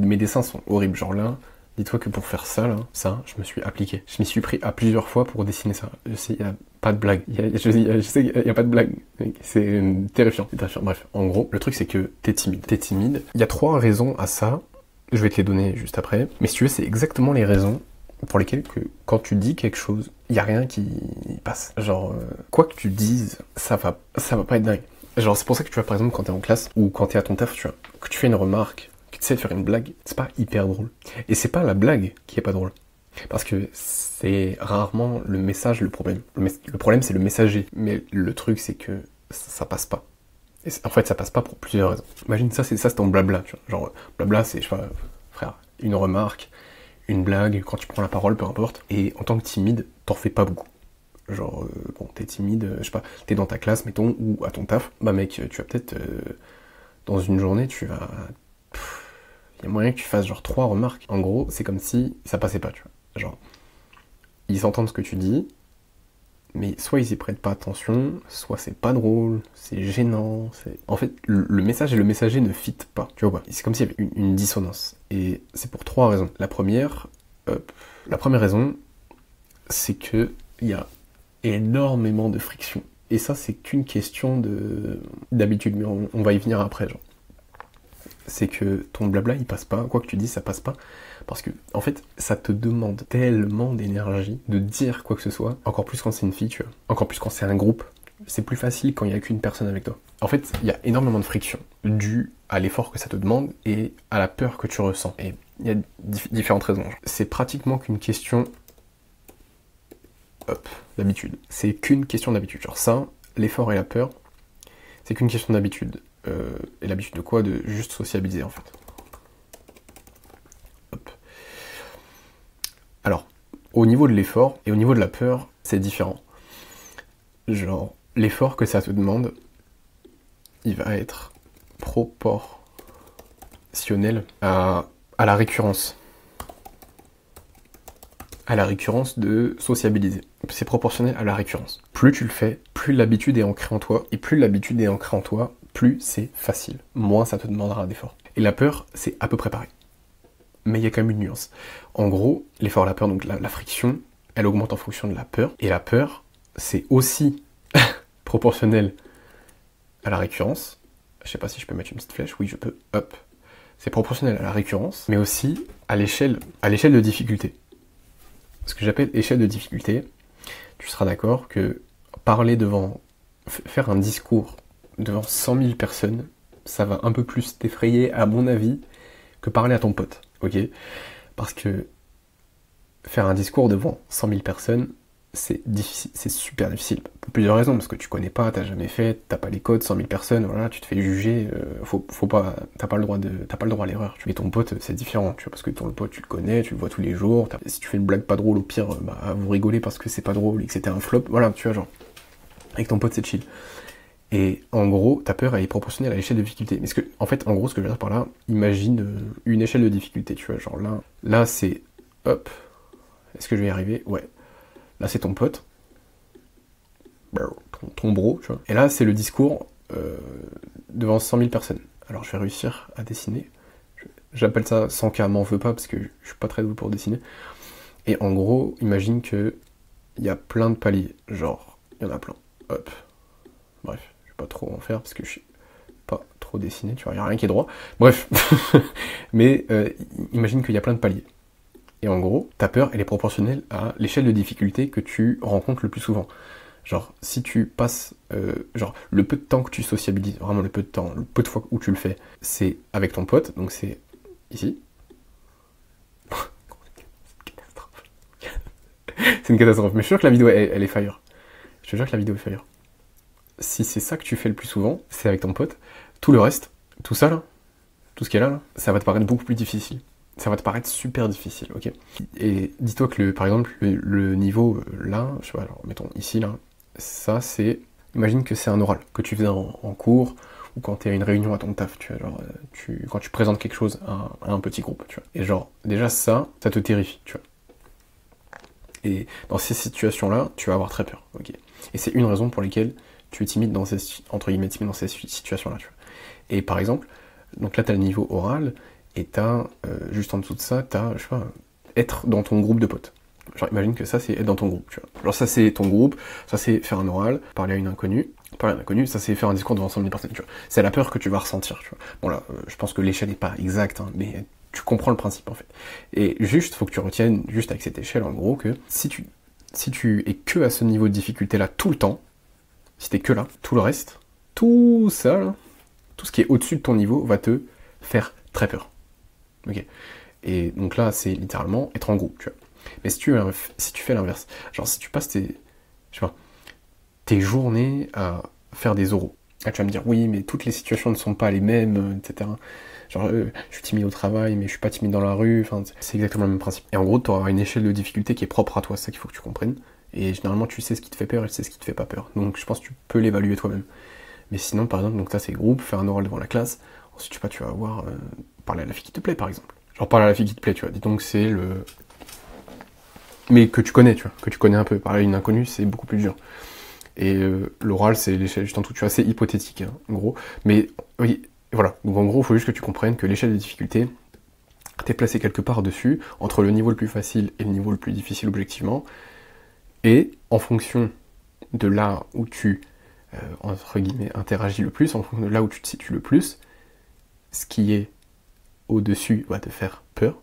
Mes dessins sont horribles, genre là, dis-toi que pour faire ça, là, ça, je me suis appliqué. Je m'y suis pris à plusieurs fois pour dessiner ça. Je sais, il n'y a pas de blague. Je sais qu'il n'y a pas de blague. C'est terrifiant, c'est terrifiant. Bref, en gros, le truc c'est que t'es timide. T'es timide. Il y a 3 raisons à ça. Je vais te les donner juste après. Mais si tu veux, c'est exactement les raisons pour lesquelles que quand tu dis quelque chose, il n'y a rien qui passe. Genre, quoi que tu dises, ça va pas être dingue. Genre, c'est pour ça que tu vois, par exemple, quand t'es en classe ou quand t'es à ton taf, tu vois, que tu fais une remarque, que tu essaies de faire une blague, c'est pas hyper drôle. Et c'est pas la blague qui est pas drôle. Parce que c'est rarement le message le problème. Le problème, c'est le messager. Mais le truc, c'est que ça passe pas. Et en fait, ça passe pas pour plusieurs raisons. Imagine ça, c'est ton blabla, tu vois. Genre, blabla, c'est, je sais pas, frère, une remarque, une blague, quand tu prends la parole, peu importe. Et en tant que timide, t'en fais pas beaucoup. Genre, bon, t'es timide, je sais pas, t'es dans ta classe, mettons, ou à ton taf. Bah mec, tu vas peut-être, dans une journée, tu vas... Il y a moyen que tu fasses genre 3 remarques. En gros, c'est comme si ça passait pas, tu vois. Genre, ils entendent ce que tu dis, mais soit ils y prêtent pas attention, soit c'est pas drôle, c'est gênant, c'est... En fait, le message et le messager ne fit pas, tu vois pas. C'est comme s'il y avait une dissonance. Et c'est pour 3 raisons. La première raison, c'est que il y a énormément de friction. Et ça, c'est qu'une question d'habitude, mais on va y venir après, genre. C'est que ton blabla, il passe pas, quoi que tu dis, ça passe pas, parce que, en fait, ça te demande tellement d'énergie de dire quoi que ce soit, encore plus quand c'est une fille, tu vois, encore plus quand c'est un groupe, c'est plus facile quand il y a qu'une personne avec toi. En fait, il y a énormément de friction, due à l'effort que ça te demande et à la peur que tu ressens. Et il y a différentes raisons. C'est pratiquement qu'une question... d'habitude. C'est qu'une question d'habitude. Genre ça, l'effort et la peur, c'est qu'une question d'habitude. Et l'habitude de quoi? De juste sociabiliser, en fait. Hop. Alors, au niveau de l'effort et au niveau de la peur, c'est différent. Genre, l'effort que ça te demande, il va être proportionnel à la récurrence. À la récurrence de sociabiliser. C'est proportionnel à la récurrence. Plus tu le fais, plus l'habitude est ancrée en toi, et plus l'habitude est ancrée en toi, plus c'est facile. Moins ça te demandera d'effort. Et la peur, c'est à peu près pareil. Mais il y a quand même une nuance. En gros, l'effort et la peur, donc la friction, elle augmente en fonction de la peur, et la peur, c'est aussi proportionnel à la récurrence. Je sais pas si je peux mettre une petite flèche, oui je peux, hop. C'est proportionnel à la récurrence, mais aussi à l'échelle de difficulté. Ce que j'appelle échelle de difficulté, tu seras d'accord que faire un discours devant 100 000 personnes, ça va un peu plus t'effrayer, à mon avis, que parler à ton pote, ok? Parce que faire un discours devant 100 000 personnes, c'est difficile, c'est super difficile. Pour plusieurs raisons, parce que tu connais pas, t'as jamais fait, t'as pas les codes, 100 000 personnes, voilà, tu te fais juger, t'as pas le droit à l'erreur. Et ton pote, c'est différent, tu vois, parce que ton pote, tu le connais, tu le vois tous les jours, si tu fais une blague pas drôle, au pire, vous rigolez parce que c'est pas drôle et que c'était un flop, voilà, tu vois, genre, avec ton pote, c'est chill. Et en gros, ta peur, elle est proportionnelle à l'échelle de difficulté. Mais en fait, en gros, ce que je veux dire par là, imagine une échelle de difficulté, tu vois, genre là c'est, hop, est-ce que je vais y arriver? Ouais. Là, c'est ton pote, ton bro, tu vois. Et là, c'est le discours devant 100 000 personnes. Alors, je vais réussir à dessiner. J'appelle ça 100K, m'en veux pas, parce que je suis pas très doué pour dessiner. Et en gros, imagine que il y a plein de paliers. Genre, il y en a plein. Hop. Bref, je vais pas trop en faire, parce que je suis pas trop dessiné, tu vois, il y a rien qui est droit. Bref. Mais imagine qu'il y a plein de paliers. Et en gros, ta peur, elle est proportionnelle à l'échelle de difficulté que tu rencontres le plus souvent. Genre, si tu passes... genre, le peu de temps que tu sociabilises, vraiment le peu de temps, le peu de fois où tu le fais, c'est avec ton pote, donc c'est ici. C'est une catastrophe. Mais je suis sûr que la vidéo, elle est fire. Je te jure que la vidéo est fire. Si c'est ça que tu fais le plus souvent, c'est avec ton pote, tout le reste, tout ça là, tout ce qui est là, ça va te paraître beaucoup plus difficile. Ça va te paraître super difficile, ok? Et dis-toi que, par exemple, le niveau là, je sais pas, alors mettons ici, là, ça c'est... Imagine que c'est un oral que tu faisais en cours, ou quand t'es à une réunion à ton taf, tu vois, genre, quand tu présentes quelque chose à un petit groupe, tu vois. Et genre, déjà ça te terrifie, tu vois. Et dans ces situations-là, tu vas avoir très peur, ok? Et c'est une raison pour laquelle tu es timide entre guillemets timide dans ces situations-là, tu vois. Et par exemple, donc là t'as le niveau oral, Et t'as, juste en dessous de ça, t'as, je sais pas, être dans ton groupe de potes. Genre, imagine que ça, c'est être dans ton groupe, tu vois. Genre, ça, c'est ton groupe, ça, c'est faire un oral, parler à une inconnue. Parler à une inconnue, ça, c'est faire un discours devant 100 000 personnes, tu vois. C'est la peur que tu vas ressentir, tu vois. Bon, là, je pense que l'échelle n'est pas exacte, hein, mais tu comprends le principe, en fait. Et juste, faut que tu retiennes, juste avec cette échelle, en gros, que si tu es que à ce niveau de difficulté-là tout le temps, si t'es que là, tout le reste, tout ça, là, tout ce qui est au-dessus de ton niveau va te faire très peur. Ok. Et donc là, c'est littéralement être en groupe, tu vois. Mais si tu fais l'inverse, genre si tu passes tes journées à faire des oraux, là tu vas me dire, oui, mais toutes les situations ne sont pas les mêmes, etc. Genre, je suis timide au travail, mais je suis pas timide dans la rue, enfin, c'est exactement le même principe. Et en gros, tu auras une échelle de difficulté qui est propre à toi, c'est ça qu'il faut que tu comprennes. Et généralement, tu sais ce qui te fait peur et tu sais ce qui te fait pas peur. Donc je pense que tu peux l'évaluer toi-même. Mais sinon, par exemple, donc ça c'est groupe, faire un oral devant la classe. Ensuite, tu vas avoir parler à la fille qui te plaît, par exemple. Genre parler à la fille qui te plaît, tu vois. Dis donc c'est le... Mais que tu connais, tu vois, que tu connais un peu. Parler à une inconnue, c'est beaucoup plus dur. Et l'oral, c'est l'échelle juste en tout, tu vois, c'est hypothétique, hein, en gros. Mais oui, voilà. Donc en gros, il faut juste que tu comprennes que l'échelle de difficulté, t'es placé quelque part dessus, entre le niveau le plus facile et le niveau le plus difficile objectivement. Et en fonction de là où tu, entre guillemets, interagis le plus, en fonction de là où tu te situes le plus, ce qui est au-dessus va te faire peur,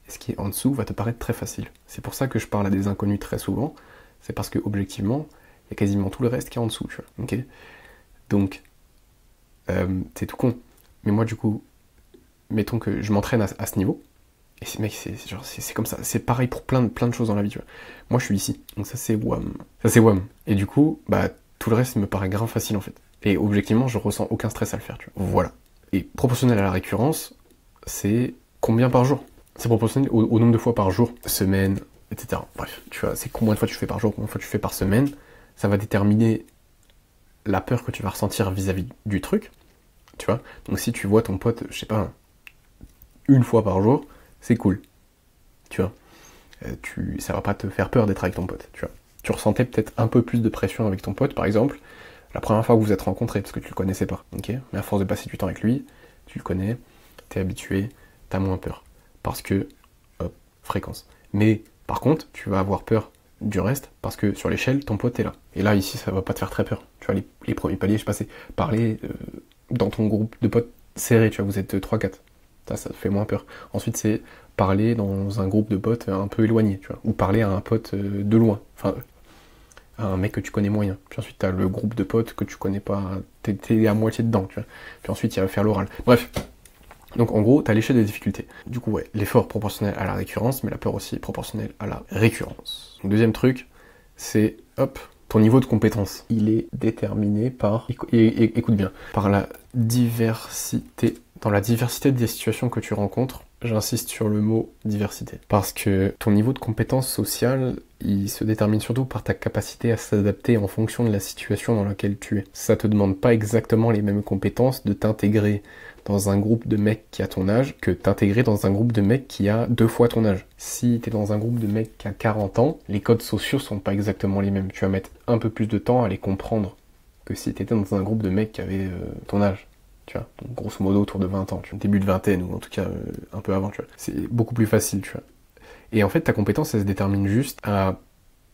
et ce qui est en dessous va te paraître très facile. C'est pour ça que je parle à des inconnus très souvent, c'est parce que objectivement, il y a quasiment tout le reste qui est en dessous, tu vois. Okay, donc, c'est tout con. Mais moi, du coup, mettons que je m'entraîne à ce niveau, et mec, c'est comme ça. C'est pareil pour plein de choses dans la vie, tu vois. Moi, je suis ici, donc ça c'est wham. Ça c'est wham. Et du coup, bah, tout le reste me paraît grave facile en fait. Et objectivement, je ressens aucun stress à le faire, tu vois. Voilà. Et proportionnel à la récurrence, c'est combien par jour? C'est proportionnel au nombre de fois par jour, semaine, etc. Bref, tu vois, c'est combien de fois tu fais par jour, combien de fois tu fais par semaine. Ça va déterminer la peur que tu vas ressentir vis-à-vis du truc, tu vois. Donc si tu vois ton pote, je sais pas, une fois par jour, c'est cool, tu vois. Ça va pas te faire peur d'être avec ton pote, tu vois. Tu ressentais peut-être un peu plus de pression avec ton pote, par exemple, la première fois que vous vous êtes rencontrés, parce que tu le connaissais pas, ok. Mais à force de passer du temps avec lui, tu le connais, t'es habitué, t'as moins peur. Parce que, hop, fréquence. Mais, par contre, tu vas avoir peur du reste, parce que sur l'échelle, ton pote est là. Et là, ici, ça va pas te faire très peur. Tu vois, les premiers paliers, je passais, parler dans ton groupe de potes serré, tu vois, vous êtes 3-4. Ça te fait moins peur. Ensuite, c'est parler dans un groupe de potes un peu éloigné, tu vois. Ou parler à un pote de loin. Enfin, à un mec que tu connais moyen. Puis ensuite, t'as le groupe de potes que tu connais pas. T'es à moitié dedans, tu vois. Puis ensuite, il va faire l'oral. Bref. Donc en gros, t'as l'échelle des difficultés. Du coup, ouais, l'effort proportionnel à la récurrence, mais la peur aussi proportionnelle à la récurrence. Donc, deuxième truc, c'est, hop, ton niveau de compétence. Il est déterminé par, écoute bien, par la diversité. Dans la diversité des situations que tu rencontres, j'insiste sur le mot diversité. Parce que ton niveau de compétence sociale, il se détermine surtout par ta capacité à s'adapter en fonction de la situation dans laquelle tu es. Ça te demande pas exactement les mêmes compétences de t'intégrer dans un groupe de mecs qui a ton âge que t'intégrer dans un groupe de mecs qui a 2 fois ton âge. Si t'es dans un groupe de mecs qui a 40 ans, les codes sociaux sont pas exactement les mêmes. Tu vas mettre un peu plus de temps à les comprendre que si t'étais dans un groupe de mecs qui avait ton âge. Tu vois, donc grosso modo autour de 20 ans, tu vois, début de vingtaine, ou en tout cas un peu avant, tu vois. C'est beaucoup plus facile, tu vois. Et en fait, ta compétence, elle se détermine juste à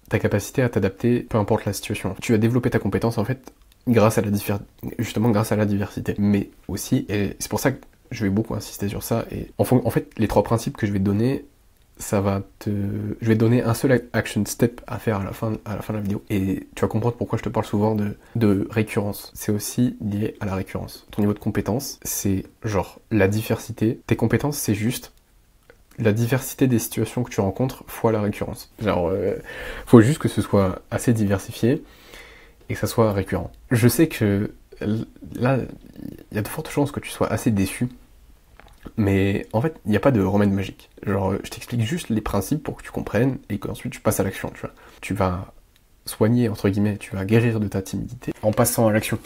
ta capacité à t'adapter, peu importe la situation. Tu vas développer ta compétence, en fait, grâce à la diversité. Mais aussi, et c'est pour ça que je vais beaucoup insister sur ça, et en fait, les 3 principes que je vais te donner, je vais te donner un seul action step à faire à la fin de la vidéo. Et tu vas comprendre pourquoi je te parle souvent de récurrence. C'est aussi lié à la récurrence. Ton niveau de compétence, c'est genre la diversité. Tes compétences, c'est juste la diversité des situations que tu rencontres fois la récurrence. Genre, faut juste que ce soit assez diversifié et que ça soit récurrent. Je sais que là, il y a de fortes chances que tu sois assez déçu. Mais en fait, il n'y a pas de remède magique. Genre, je t'explique juste les principes pour que tu comprennes et qu'ensuite tu passes à l'action, tu vois. Tu vas soigner, entre guillemets, tu vas guérir de ta timidité en passant à l'action.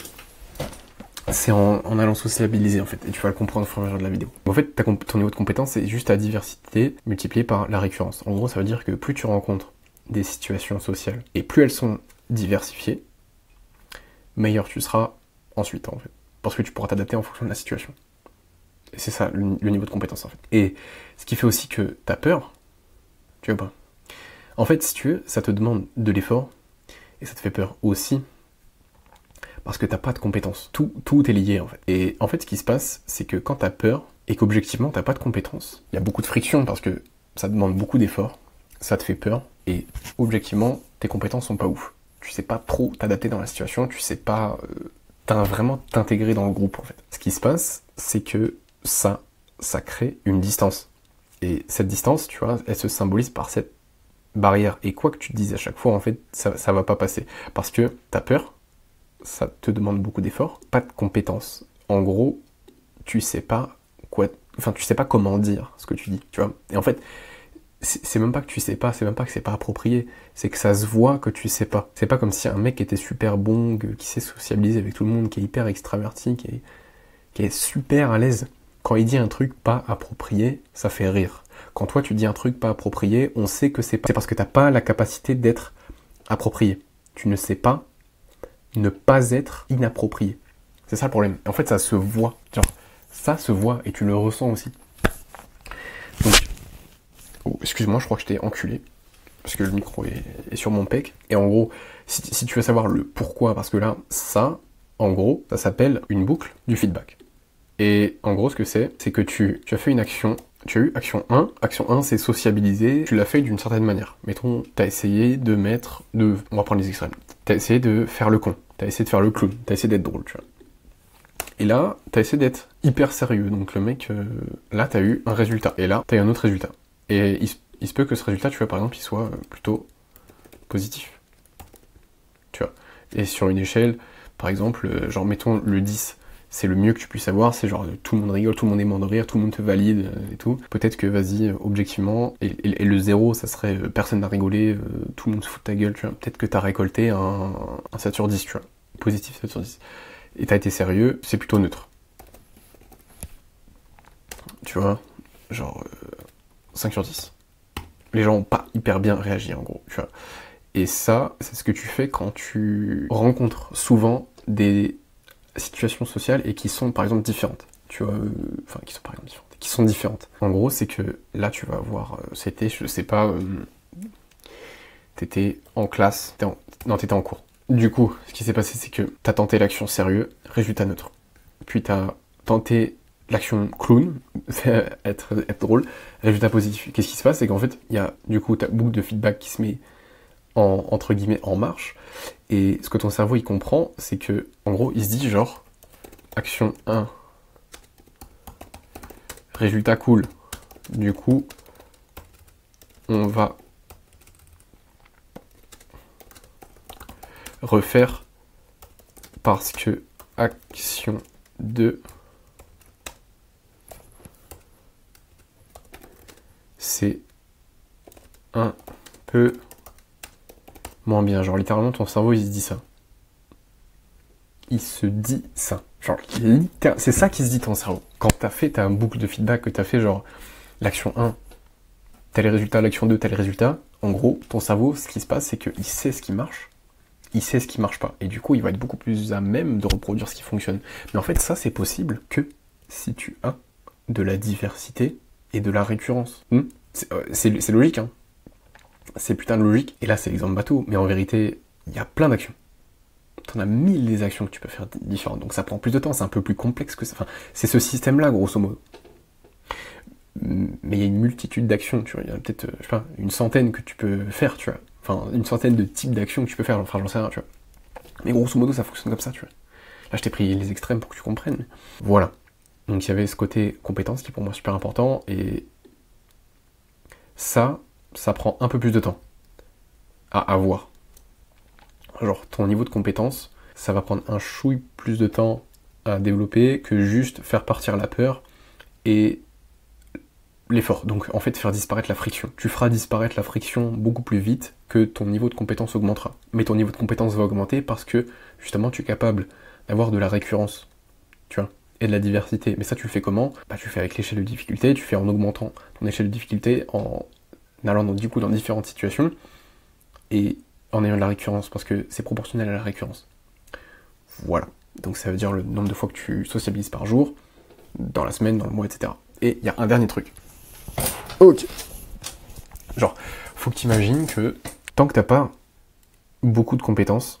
C'est en allant sociabiliser, en fait, et tu vas le comprendre au fur et à mesure de la vidéo. En fait, ton niveau de compétence, c'est juste ta diversité multipliée par la récurrence. En gros, ça veut dire que plus tu rencontres des situations sociales et plus elles sont diversifiées, meilleur tu seras ensuite, en fait. Parce que tu pourras t'adapter en fonction de la situation. Et c'est ça, le niveau de compétence, en fait. Et ce qui fait aussi que t'as peur, tu vois pas. En fait, si tu veux, ça te demande de l'effort, et ça te fait peur aussi, parce que t'as pas de compétences. Tout est lié, en fait. Et en fait, ce qui se passe, c'est que quand t'as peur, et qu'objectivement, t'as pas de compétences, il y a beaucoup de friction, parce que ça demande beaucoup d'efforts, ça te fait peur, et objectivement, tes compétences sont pas ouf. Tu sais pas trop t'adapter dans la situation, tu sais pas vraiment t'intégrer dans le groupe, en fait. Ce qui se passe, c'est que ça crée une distance. Et cette distance, tu vois, elle se symbolise par cette barrière. Et quoi que tu te dises à chaque fois, en fait, ça va pas passer. Parce que t'as peur, ça te demande beaucoup d'efforts, pas de compétences. En gros, tu sais pas tu sais pas comment dire ce que tu dis, tu vois. Et en fait, c'est même pas que tu sais pas, c'est même pas que c'est pas approprié, c'est que ça se voit que tu sais pas. C'est pas comme si un mec était super bon, qui sait sociabiliser avec tout le monde, qui est hyper extraverti, qui est super à l'aise. Quand il dit un truc pas approprié, ça fait rire. Quand toi tu dis un truc pas approprié, on sait que c'est parce que t'as pas la capacité d'être approprié. Tu ne sais pas ne pas être inapproprié. C'est ça le problème. En fait, ça se voit. Genre, ça se voit et tu le ressens aussi. Donc, oh, excuse-moi, je crois que je t'ai enculé. Parce que le micro est sur mon pec. Et en gros, si tu veux savoir le pourquoi, parce que là, ça, en gros, ça s'appelle une boucle du feedback. Et en gros, ce que c'est que tu as fait une action, tu as eu action 1. Action 1, c'est sociabiliser. Tu l'as fait d'une certaine manière. Mettons, tu as essayé on va prendre les extrêmes. Tu as essayé de faire le con. Tu as essayé de faire le clown. Tu as essayé d'être drôle, tu vois. Et là, tu as essayé d'être hyper sérieux. Donc le mec, là, tu as eu un résultat. Et là, tu as eu un autre résultat. Et il se peut que ce résultat, tu vois, par exemple, il soit plutôt positif. Tu vois. Et sur une échelle, par exemple, genre, mettons le 10, c'est le mieux que tu puisses avoir, c'est genre tout le monde rigole, tout le monde est mort de rire, tout le monde te valide et tout. Peut-être que, vas-y, objectivement, et le 0, ça serait personne n'a rigolé, tout le monde se fout de ta gueule, tu vois. Peut-être que t'as récolté un 7 sur 10, tu vois. Positif 7 sur 10. Et t'as été sérieux, c'est plutôt neutre. Tu vois, genre 5 sur 10. Les gens ont pas hyper bien réagi, en gros, tu vois. Et ça, c'est ce que tu fais quand tu rencontres souvent des situations sociales et qui sont par exemple différentes. Tu vois, qui sont différentes. En gros, c'est que là, tu vas voir, c'était, je sais pas, t'étais en classe, t'étais en cours. Du coup, ce qui s'est passé, c'est que t'as tenté l'action sérieux, résultat neutre. Puis t'as tenté l'action clown, être drôle, résultat positif. Qu'est-ce qui se passe? C'est qu'en fait, il y a du coup ta boucle de feedback qui se met entre guillemets en marche, et ce que ton cerveau il comprend, c'est que en gros il se dit genre action 1 résultat cool, du coup on va refaire parce que action 2 c'est un peu moins bien. Genre littéralement ton cerveau il se dit ça. Il se dit ça. Genre c'est ça qui se dit ton cerveau. Quand t'as un boucle de feedback, que t'as fait genre l'action 1, t'as les résultats, l'action 2, t'as les résultats. En gros, ton cerveau, ce qui se passe, c'est qu'il sait ce qui marche, il sait ce qui marche pas. Et du coup, il va être beaucoup plus à même de reproduire ce qui fonctionne. Mais en fait, ça, c'est possible que si tu as de la diversité et de la récurrence. C'est logique, hein. C'est putain de logique. Et là, c'est l'exemple bateau. Mais en vérité, il y a plein d'actions. T'en as 1000 des actions que tu peux faire différentes. Donc ça prend plus de temps, c'est un peu plus complexe que ça. Enfin, c'est ce système-là, grosso modo. Mais il y a une multitude d'actions, tu vois. Il y a peut-être, je sais pas, une centaine que tu peux faire, tu vois. Enfin, une centaine de types d'actions que tu peux faire. Enfin, j'en sais rien, tu vois. Mais grosso modo, ça fonctionne comme ça, tu vois. Là, je t'ai pris les extrêmes pour que tu comprennes. Voilà. Donc il y avait ce côté compétence qui est pour moi super important. Et ça prend un peu plus de temps à avoir. Genre ton niveau de compétence, ça va prendre un chouille plus de temps à développer que juste faire partir la peur et l'effort. Donc en fait faire disparaître la friction. Tu feras disparaître la friction beaucoup plus vite que ton niveau de compétence augmentera. Mais ton niveau de compétence va augmenter parce que justement tu es capable d'avoir de la récurrence, tu vois, et de la diversité. Mais ça tu le fais comment? Bah tu le fais avec l'échelle de difficulté, tu fais en augmentant ton échelle de difficulté, en allant du coup dans différentes situations et en ayant de la récurrence, parce que c'est proportionnel à la récurrence. Voilà. Donc ça veut dire le nombre de fois que tu sociabilises par jour, dans la semaine, dans le mois, etc. Et il y a un dernier truc. Ok. Genre, faut que tu imagines que tant que t'as pas beaucoup de compétences,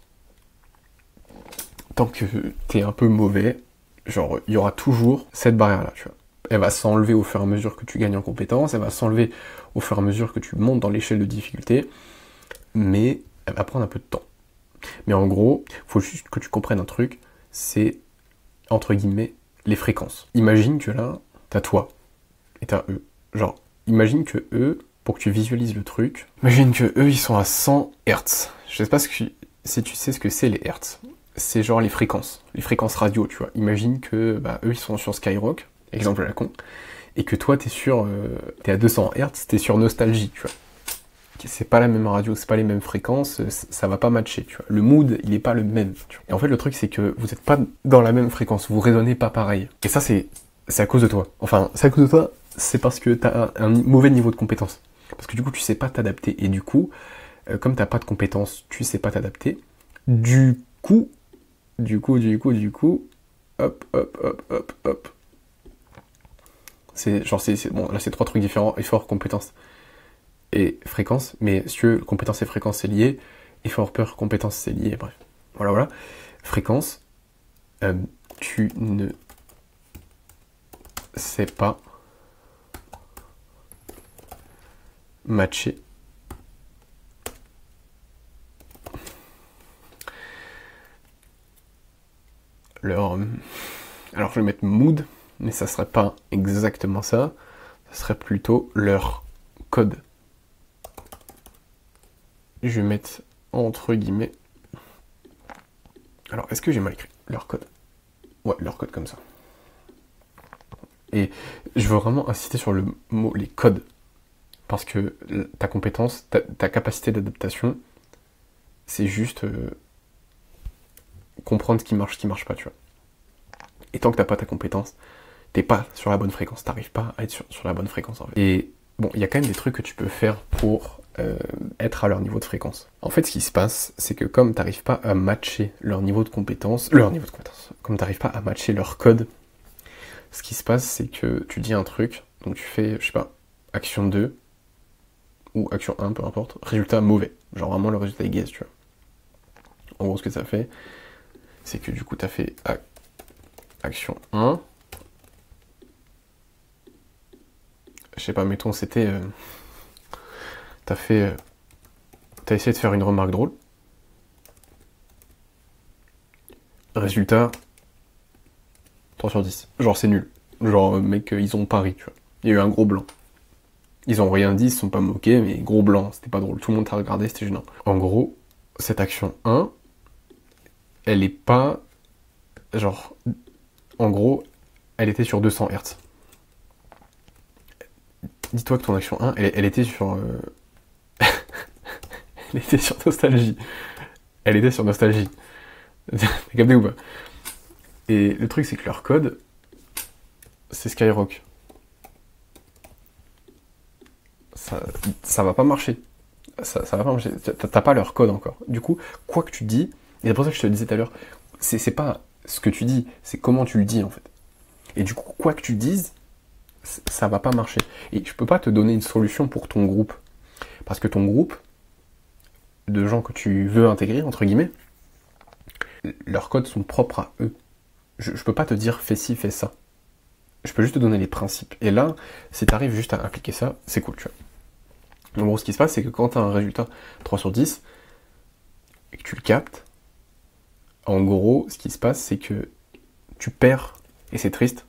tant que t'es un peu mauvais, genre, il y aura toujours cette barrière-là, tu vois. Elle va s'enlever au fur et à mesure que tu gagnes en compétences, elle va s'enlever au fur et à mesure que tu montes dans l'échelle de difficulté, mais elle va prendre un peu de temps. Mais en gros, faut juste que tu comprennes un truc, c'est, entre guillemets, les fréquences. Imagine que là, t'as toi, et t'as eux. Genre, imagine que eux, pour que tu visualises le truc, imagine que eux, ils sont à 100 Hz. Je sais pas si tu sais ce que c'est les Hertz. C'est genre les fréquences radio, tu vois. Imagine que eux, ils sont sur Skyrock, exemple à la con, et que toi, t'es à 200 Hz, t'es sur Nostalgie, tu vois. C'est pas la même radio, c'est pas les mêmes fréquences, ça va pas matcher, tu vois. Le mood, il est pas le même, tu vois. Et en fait, le truc, c'est que vous êtes pas dans la même fréquence, vous raisonnez pas pareil. Et ça, c'est à cause de toi. Enfin, c'est à cause de toi, c'est parce que t'as un mauvais niveau de compétence. Parce que du coup, tu sais pas t'adapter. Et du coup, comme t'as pas de compétences, tu sais pas t'adapter. Du coup, hop. Bon, là, c'est 3 trucs différents, effort, compétence et fréquence, mais si tu veux, compétence et fréquence, c'est lié, effort, peur, compétence, c'est lié, bref. Voilà. Fréquence, tu ne sais pas matcher leur... Alors, je vais mettre mood, mais ça serait pas exactement ça, ça serait plutôt leur code. Je vais mettre entre guillemets... Alors, est-ce que j'ai mal écrit? Leur code. Ouais, leur code comme ça. Et je veux vraiment insister sur le mot, les codes. Parce que ta compétence, ta capacité d'adaptation, c'est juste comprendre ce qui marche pas, tu vois. Et tant que t'as pas ta compétence, t'es pas sur la bonne fréquence, t'arrives pas à être sur la bonne fréquence en fait. Et bon, il y a quand même des trucs que tu peux faire pour être à leur niveau de fréquence. En fait, ce qui se passe, c'est que comme t'arrives pas à matcher leur niveau de compétence, comme t'arrives pas à matcher leur code, ce qui se passe, c'est que tu dis un truc, donc tu fais, je sais pas, action 2, ou action 1, peu importe, résultat mauvais. Genre vraiment le résultat est gaze, tu vois. En gros, ce que ça fait, c'est que du coup, t'as fait action 1. Je sais pas, mettons, c'était... t'as essayé de faire une remarque drôle. Résultat, 3 sur 10. Genre, c'est nul. Genre, mec, ils ont pari, tu vois. Il y a eu un gros blanc. Ils ont rien dit, ils se sont pas moqués, mais gros blanc, c'était pas drôle. Tout le monde t'a regardé, c'était gênant. En gros, cette action 1, elle est pas... Genre, en gros, elle était sur 200 Hz. Dis-toi que ton action 1, elle était sur... elle était sur Nostalgie. Elle était sur Nostalgie. T'as capté ou pas? Et le truc, c'est que leur code, c'est Skyrock. Ça va pas marcher. Ça va pas marcher. T'as pas leur code encore. Du coup, quoi que tu dis, et c'est pour ça que je te le disais tout à l'heure, c'est pas ce que tu dis, c'est comment tu le dis en fait. Et du coup, quoi que tu dises, ça va pas marcher. Et je peux pas te donner une solution pour ton groupe. Parce que ton groupe de gens que tu veux intégrer, entre guillemets, leurs codes sont propres à eux. Je peux pas te dire fais ci, fais ça. Je peux juste te donner les principes. Et là, si tu arrives juste à appliquer ça, c'est cool, tu vois. En gros, ce qui se passe, c'est que quand tu as un résultat 3 sur 10, et que tu le captes, en gros, ce qui se passe, c'est que tu perds, et c'est triste,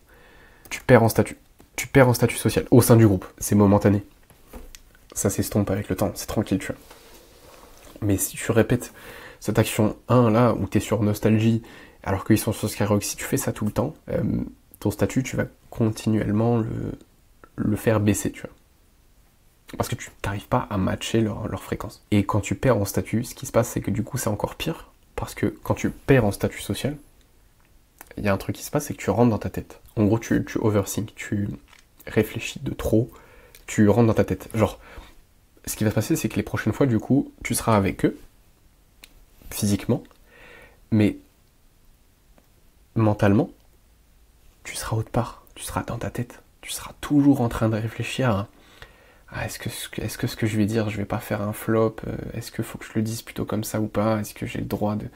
tu perds en statut. Tu perds en statut social au sein du groupe. C'est momentané. Ça s'estompe avec le temps, c'est tranquille, tu vois. Mais si tu répètes cette action 1 là, où tu es sur Nostalgie, alors qu'ils sont sur Skyrock, si tu fais ça tout le temps, ton statut, tu vas continuellement le faire baisser, tu vois. Parce que tu n'arrives pas à matcher leur fréquence. Et quand tu perds en statut, ce qui se passe, c'est que du coup, c'est encore pire. Parce que quand tu perds en statut social, il y a un truc qui se passe, c'est que tu rentres dans ta tête. En gros, tu overthink, tu réfléchis de trop, tu rentres dans ta tête. Genre, ce qui va se passer, c'est que les prochaines fois, du coup, tu seras avec eux, physiquement, mais mentalement, tu seras autre part. tu seras dans ta tête. Tu seras toujours en train de réfléchir à est-ce que ce que je vais dire, je vais pas faire un flop, est-ce qu'il faut que je le dise plutôt comme ça ou pas, est-ce que j'ai le droit de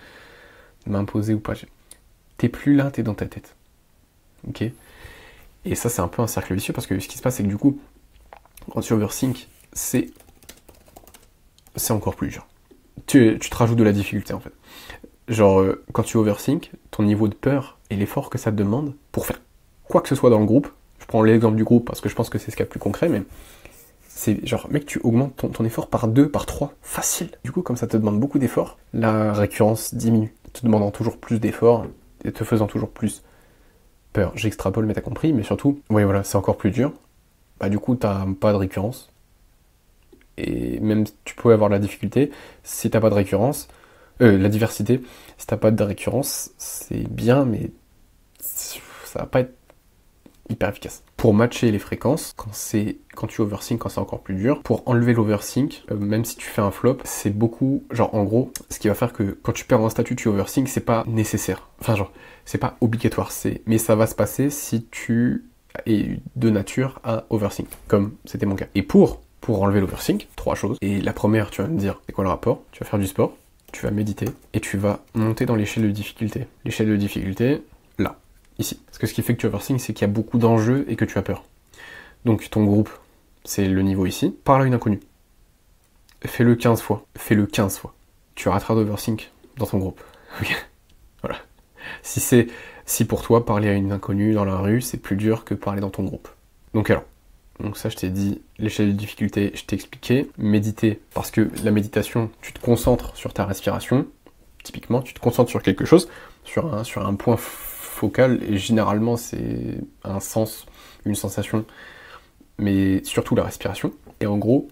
m'imposer ou pas. T'es plus là, t'es dans ta tête. Ok? Et ça, c'est un peu un cercle vicieux parce que ce qui se passe, c'est que du coup, quand tu overthink, c'est encore plus dur. Tu te rajoutes de la difficulté en fait. Genre, quand tu overthink, ton niveau de peur et l'effort que ça te demande pour faire quoi que ce soit dans le groupe, je prends l'exemple du groupe parce que je pense que c'est ce qu'il y a de plus concret, mais c'est genre, mec, tu augmentes ton effort par 2, par 3, facile. Du coup, comme ça te demande beaucoup d'efforts, la récurrence diminue, te demandant toujours plus d'efforts et te faisant toujours plus peur. J'extrapole, mais t'as compris, mais surtout, oui, voilà, c'est encore plus dur. Bah, du coup, t'as pas de récurrence. Et même si tu peux avoir la difficulté, si t'as pas de récurrence, la diversité, si t'as pas de récurrence, c'est bien, mais ça va pas être hyper efficace. Pour matcher les fréquences, quand tu overthink, quand c'est encore plus dur, pour enlever l'overthink, même si tu fais un flop, c'est beaucoup, genre en gros, ce qui va faire que quand tu perds un statut, tu overthink, c'est pas nécessaire. Enfin genre, c'est pas obligatoire, mais ça va se passer si tu es de nature à overthink, comme c'était mon cas. Et pour enlever l'overthink, 3 choses. Et la première, tu vas me dire, c'est quoi le rapport? Tu vas faire du sport, tu vas méditer, et tu vas monter dans l'échelle de difficulté. L'échelle de difficulté, là, ici. Parce que ce qui fait que tu overthink, c'est qu'il y a beaucoup d'enjeux et que tu as peur. Donc ton groupe, c'est le niveau ici. Parle à une inconnue. Fais-le 15 fois. Fais-le 15 fois. Tu arrêteras d'overthink dans ton groupe. Ok. Voilà. Si pour toi, parler à une inconnue dans la rue, c'est plus dur que parler dans ton groupe. Donc alors, ça je t'ai dit, l'échelle de difficulté, je t'ai expliqué. Méditer, parce que la méditation, tu te concentres sur ta respiration. Typiquement, tu te concentres sur quelque chose, sur un point focal, et généralement c'est un sens, une sensation, mais surtout la respiration. Et en gros,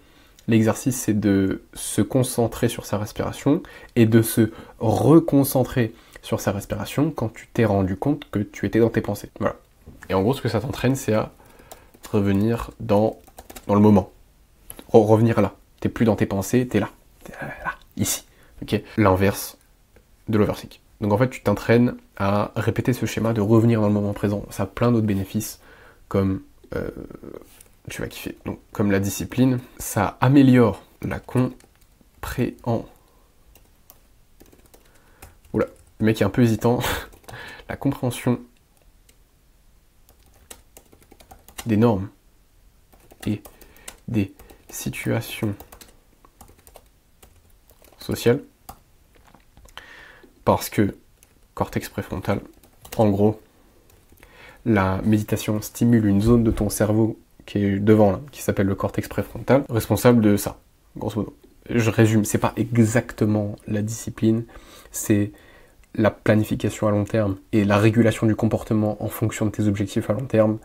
l'exercice c'est de se concentrer sur sa respiration et de se reconcentrer sur sa respiration quand tu t'es rendu compte que tu étais dans tes pensées. Voilà. Et en gros, ce que ça t'entraîne, c'est à revenir dans le moment. Revenir là. T'es plus dans tes pensées, t'es là. T'es là, ici. Ok. L'inverse de l'overthink. Donc en fait, tu t'entraînes à répéter ce schéma de revenir dans le moment présent. Ça a plein d'autres bénéfices, comme tu vas kiffer. Donc, comme la discipline, ça améliore la compréhension. Oula, le mec est un peu hésitant. La compréhension des normes et des situations sociales. Parce que cortex préfrontal, en gros, la méditation stimule une zone de ton cerveau qui est devant là, qui s'appelle le cortex préfrontal, responsable de ça, grosso modo. Je résume, c'est pas exactement la discipline, c'est la planification à long terme et la régulation du comportement en fonction de tes objectifs à long terme,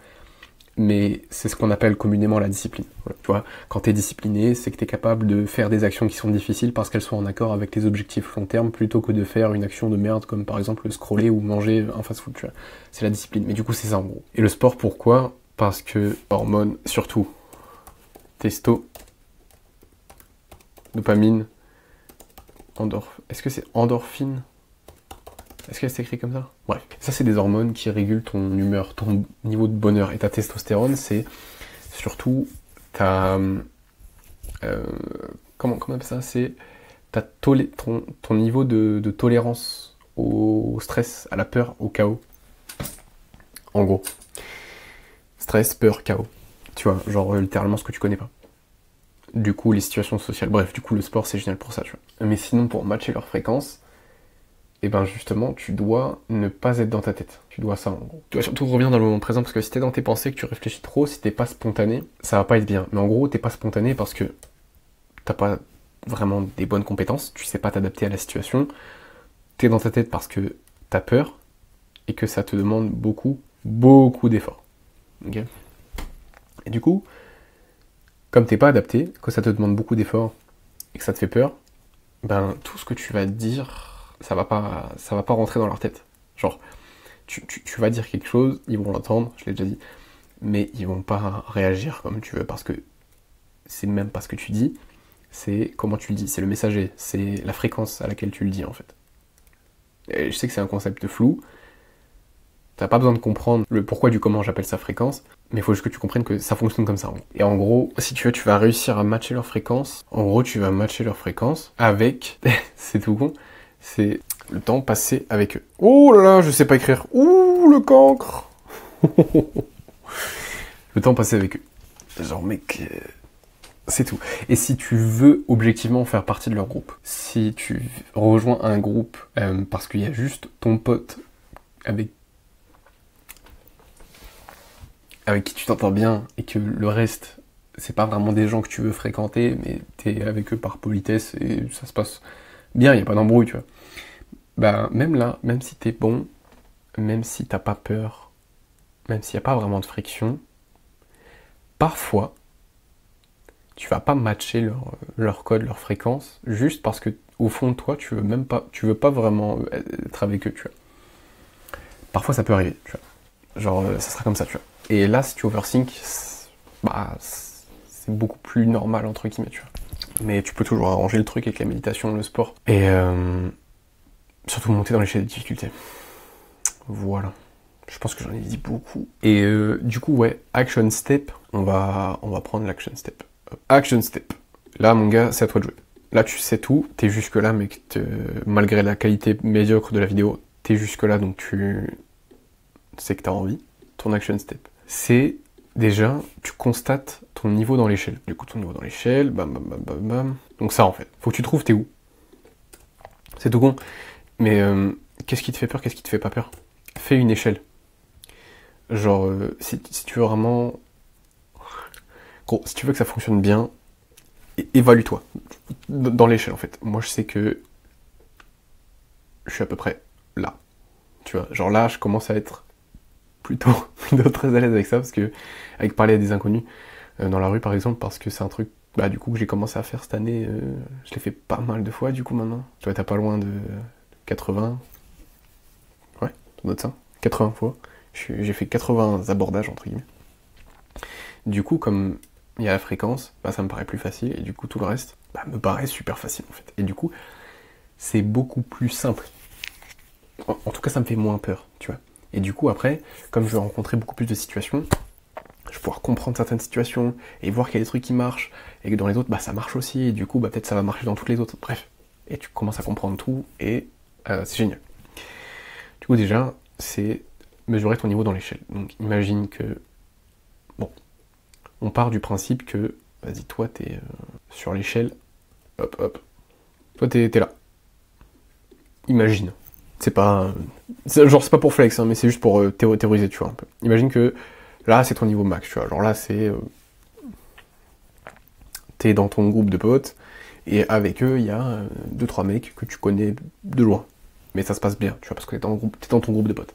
mais c'est ce qu'on appelle communément la discipline. Voilà. Tu vois, quand tu es discipliné, c'est que tu es capable de faire des actions qui sont difficiles parce qu'elles sont en accord avec tes objectifs long terme, plutôt que de faire une action de merde comme par exemple scroller ou manger un fast-food. Tu vois. C'est la discipline. Mais du coup, c'est ça en gros. Et le sport, pourquoi? Parce que hormones, surtout testo, dopamine, est-ce que c'est endorphine? Est-ce qu'elle s'écrit comme ça? Bref, ça c'est des hormones qui régulent ton humeur, ton niveau de bonheur. Et ta testostérone, c'est surtout ta... comment on appelle ça? C'est ton niveau de tolérance au stress, à la peur, au chaos. En gros. Stress, peur, chaos. Tu vois, genre littéralement ce que tu connais pas. Du coup, les situations sociales. Bref, du coup, le sport, c'est génial pour ça, tu vois. Mais sinon, pour matcher leur fréquence, et ben justement, tu dois ne pas être dans ta tête. Tu dois ça en gros. Tu dois surtout revenir dans le moment présent parce que si t'es dans tes pensées, que tu réfléchis trop, si t'es pas spontané, ça va pas être bien. Mais en gros, t'es pas spontané parce que t'as pas vraiment des bonnes compétences, tu sais pas t'adapter à la situation, t'es dans ta tête parce que t'as peur et que ça te demande beaucoup d'efforts. Ok ? Et du coup, comme t'es pas adapté, que ça te demande beaucoup d'efforts et que ça te fait peur, ben tout ce que tu vas dire, ça va pas rentrer dans leur tête. Genre, tu vas dire quelque chose, ils vont l'entendre, je l'ai déjà dit, mais ils vont pas réagir comme tu veux, parce que c'est même pas ce que tu dis, c'est comment tu le dis, c'est le messager, c'est la fréquence à laquelle tu le dis en fait. Et je sais que c'est un concept flou, T'as pas besoin de comprendre le pourquoi du comment j'appelle ça fréquence, mais il faut juste que tu comprennes que ça fonctionne comme ça. Et en gros, si tu veux, tu vas réussir à matcher leur fréquence. En gros, tu vas matcher leur fréquence avec, c'est tout con, c'est le temps passé avec eux. Oh là là, je sais pas écrire. Ouh, le cancre. Le temps passé avec eux. Genre, mec, c'est tout. Et si tu veux objectivement faire partie de leur groupe, si tu rejoins un groupe parce qu'il y a juste ton pote avec qui tu t'entends bien et que le reste, c'est pas vraiment des gens que tu veux fréquenter, mais t'es avec eux par politesse et ça se passe bien, il n'y a pas d'embrouille, tu vois. Bah, même là, même si t'es bon, même si t'as pas peur, même s'il n'y a pas vraiment de friction, parfois, tu vas pas matcher leur code, leur fréquence, juste parce que au fond de toi, tu veux pas vraiment être avec eux, tu vois. Parfois, ça peut arriver, tu vois. Genre, ça sera comme ça, tu vois. Et là, si tu overthink, bah, c'est beaucoup plus normal, entre guillemets, tu vois. Mais tu peux toujours arranger le truc avec la méditation, le sport. Et surtout monter dans l'échelle de difficulté. Voilà. Je pense que j'en ai dit beaucoup. Et du coup, ouais, action step, on va prendre l'action step. Action step. Là, mon gars, c'est à toi de jouer. Là, tu sais tout, t'es jusque là, mais malgré la qualité médiocre de la vidéo, t'es jusque là, donc tu sais que t'as envie. Ton action step, c'est déjà, tu constates ton niveau dans l'échelle. Du coup, ton niveau dans l'échelle, bam, bam, bam, bam, bam. Donc ça, en fait, faut que tu trouves t'es où. C'est tout con. Mais qu'est-ce qui te fait peur, qu'est-ce qui te fait pas peur? Fais une échelle. Genre, si tu veux vraiment... Gros, si tu veux que ça fonctionne bien, évalue-toi. Dans l'échelle, en fait. Moi, je sais que je suis à peu près là. Tu vois, genre là, je commence à être plutôt très à l'aise avec ça, parce que, avec parler à des inconnus, dans la rue, par exemple, parce que c'est un truc, bah, du coup, que j'ai commencé à faire cette année, je l'ai fait pas mal de fois, du coup, maintenant. Tu vois, t'as pas loin de 80... Ouais, ça doit être ça. 80 fois. J'ai fait 80 abordages, entre guillemets. Du coup, comme il y a la fréquence, bah, ça me paraît plus facile, et du coup, tout le reste, bah, me paraît super facile, en fait. Et du coup, c'est beaucoup plus simple. En tout cas, ça me fait moins peur, tu vois. Et du coup, après, comme je vais rencontrer beaucoup plus de situations, je vais pouvoir comprendre certaines situations, et voir qu'il y a des trucs qui marchent, et que dans les autres, bah, ça marche aussi, et du coup, bah, peut-être ça va marcher dans toutes les autres. Bref. Et tu commences à comprendre tout, et c'est génial. Du coup, déjà, c'est mesurer ton niveau dans l'échelle. Donc, imagine que... Bon, on part du principe que... Vas-y, toi, t'es sur l'échelle. Hop, hop. Toi, t'es là. Imagine. C'est pas... Genre, c'est pas pour flex, hein, mais c'est juste pour théoriser, tu vois, un peu. Imagine que là, c'est ton niveau max, tu vois. Genre là, c'est... T'es dans ton groupe de potes, et avec eux, il y a 2-3 mecs que tu connais de loin. Mais ça se passe bien, tu vois, parce que t'es dans ton groupe de potes.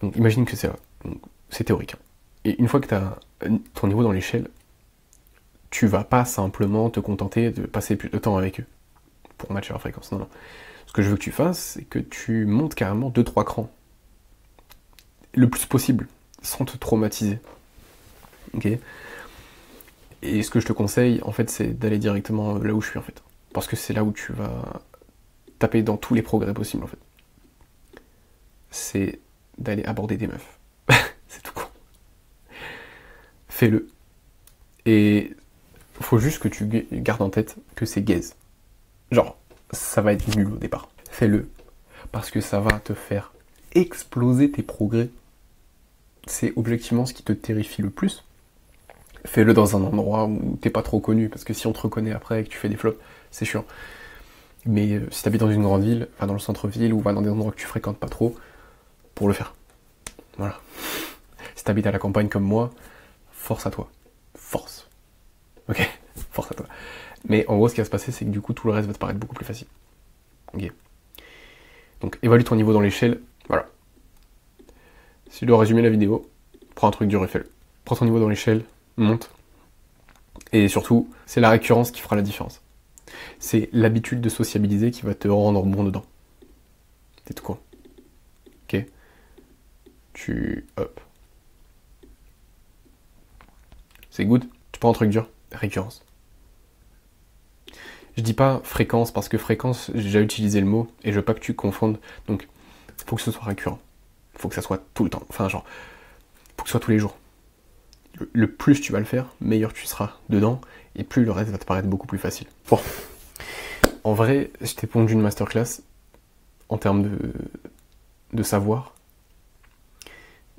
Donc imagine que c'est là. Donc, c'est théorique. Hein. Et une fois que tu as ton niveau dans l'échelle, tu vas pas simplement te contenter de passer plus de temps avec eux pour matcher leur fréquence. Non, non. Ce que je veux que tu fasses, c'est que tu montes carrément 2-3 crans. Le plus possible, sans te traumatiser. Ok ? Et ce que je te conseille, en fait, c'est d'aller directement là où je suis, en fait. Parce que c'est là où tu vas taper dans tous les progrès possibles, en fait. C'est d'aller aborder des meufs. C'est tout con. Fais-le. Et faut juste que tu gardes en tête que c'est gaze. Genre, ça va être nul au départ. Fais-le. Parce que ça va te faire exploser tes progrès. C'est objectivement ce qui te terrifie le plus. Fais-le dans un endroit où t'es pas trop connu, parce que si on te reconnaît après et que tu fais des flops, c'est chiant. Mais si t'habites dans une grande ville, enfin dans le centre-ville, ou dans des endroits que tu fréquentes pas trop, pour le faire. Voilà. Si t'habites à la campagne comme moi, force à toi. Force. Ok, force à toi. Mais en gros, ce qui va se passer, c'est que du coup, tout le reste va te paraître beaucoup plus facile. Ok. Donc, évalue ton niveau dans l'échelle. Voilà. Si je dois résumer la vidéo, prends un truc dur et fais-le. Prends ton niveau dans l'échelle, monte. Et surtout, c'est la récurrence qui fera la différence. C'est l'habitude de sociabiliser qui va te rendre bon dedans. C'est tout quoi. Ok. Hop. C'est good. Tu prends un truc dur. Récurrence. Je dis pas fréquence parce que fréquence, j'ai déjà utilisé le mot et je veux pas que tu confondes. Donc, il faut que ce soit récurrent. faut que ça soit tout le temps. Enfin, genre, faut que ce soit tous les jours. Le plus tu vas le faire, meilleur tu seras dedans, et plus le reste va te paraître beaucoup plus facile. Bon. En vrai, je t'ai pondu une masterclass en termes de savoir,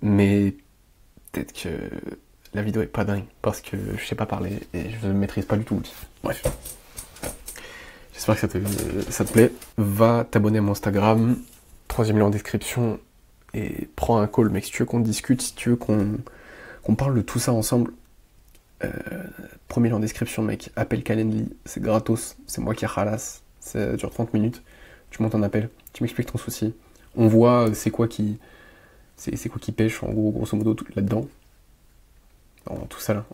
mais peut-être que la vidéo est pas dingue, parce que je sais pas parler, et je ne maîtrise pas du tout l'outil. Bref. J'espère que ça te plaît. Va t'abonner à mon Instagram, 3e lien en description, et prends un call, mec, si tu veux qu'on discute, si tu veux qu'on parle de tout ça ensemble. 1er lien en description, mec, appelle Calendly, c'est gratos, c'est moi qui ralasse, ça dure 30 minutes, tu montes un appel, tu m'expliques ton souci, on voit c'est quoi qui pêche, en gros, grosso modo, là-dedans, dans tout ça là,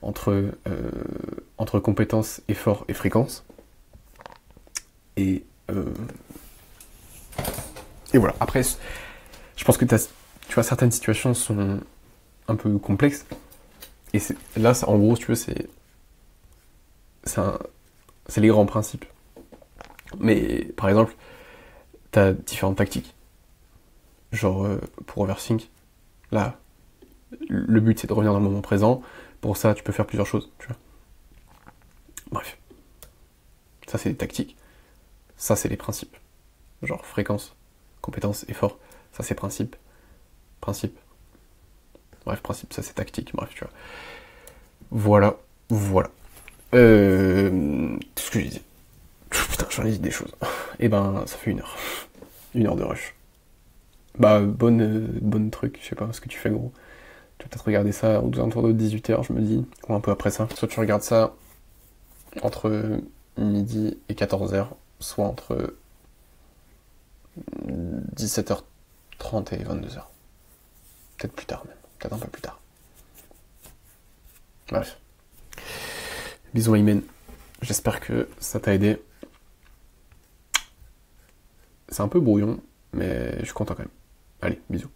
entre compétences, effort et fréquence. Et voilà. Après, je pense que tu vois, certaines situations sont un peu complexes. Et là, en gros, si tu veux, c'est les grands principes. Mais par exemple, tu as différentes tactiques. Genre, pour overthink, là, le but c'est de revenir dans le moment présent. Pour ça, tu peux faire plusieurs choses. Tu vois. Bref. Ça, c'est les tactiques. Ça, c'est les principes. Genre fréquence, compétence, effort. Ça, c'est principe. Bref, principe, ça, c'est tactique. Bref, tu vois. Voilà. Tout ce que j'ai dit. Putain, j'en ai dit des choses. Et ben, ça fait 1 heure. 1 heure de rush. Bah, bonne truc. Je sais pas ce que tu fais, gros. Tu vas peut-être regarder ça aux alentours de 18h, je me dis. Ou un peu après ça. Soit tu regardes ça entre midi et 14h. Soit entre 17h30 et 22h. Peut-être plus tard même. Peut-être un peu plus tard. Bref. Bisous Aymen. J'espère que ça t'a aidé. C'est un peu brouillon, mais je suis content quand même. Allez, bisous.